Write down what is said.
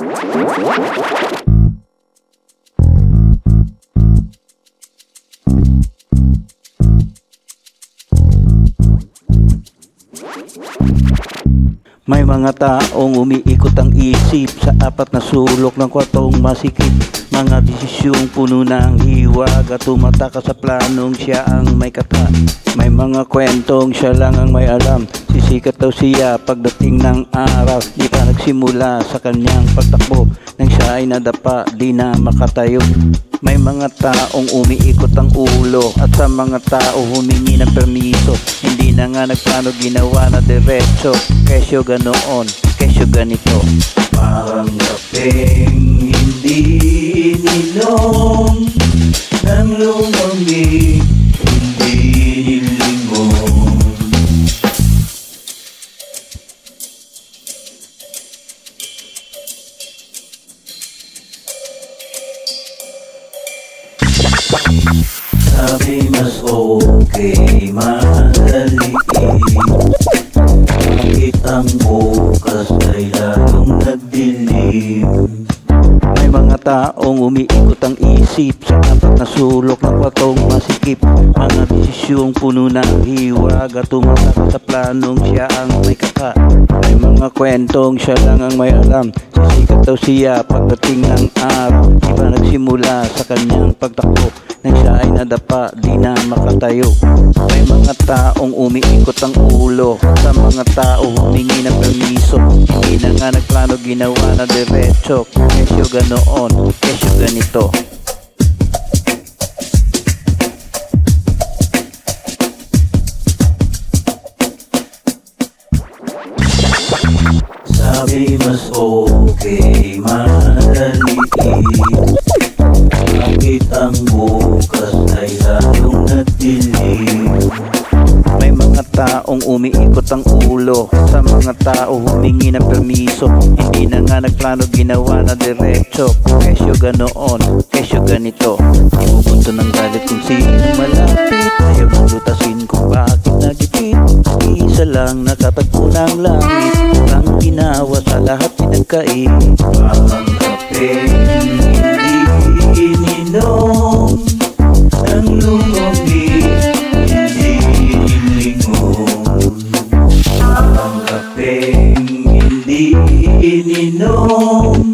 May mga taong umiikot ang isip sa apat na sulok ng kwartong masikip. Mga desisyong puno ng hiwag at tumataka sa planong siya ang may kata. May mga kwentong siya lang ang may alam. Sisikat daw siya pagdating ng araw. Di pa nagsimula sa kanyang pagtakbo nang siya ay nadapa, di na makatayo. May mga taong umiikot ang ulo at sa mga tao humingi ng permiso. Hindi na nga nagplano, ginawa na diretso. Kesyo ganoon, kesyo ganito. Parang kapeng hindi ininom, nang lumamig hindi nilingon. Sabi mas okay madaliin, bakit ang bukas ay lalong nagdilim? May mga taong umiikot ang isip sa apat na sulok ng kwartong masikip. Mga desisyong puno ng hiwag at tumataka sa planong siya ang may kaka. May mga kwentong siya lang ang may alam. Sisikat daw siya pagdating ng araw. Di pa nagsimula sa kanyang pagtakbo nang siya ay nadapa, di na makatayo. May mga taong umiikot ang ulo at sa mga tao humingi ng permiso. Hindi na nga nagplano, ginawa na diretso. Kesyo ganoon, kesyo ganito. Sabi mas okay madaliin, bakit ang bukas ay lalong nagdilim? May mga taong umiikot ang ulo sa mga tao humingi ng permiso. Hindi na nga nagplano, ginawa na diretso. Kesyo ganoon, kesyo ganito. Ibubunto ng galit kung sino malapit. Ayaw mong lutasin kung bakit nagipit. Isa lang nakatagpo ng langit, ang ginawa sa lahat pinagkait. Parang kapeng hindi ininom, nang lumamig hindi nilingon. Parang kapeng hindi ininom,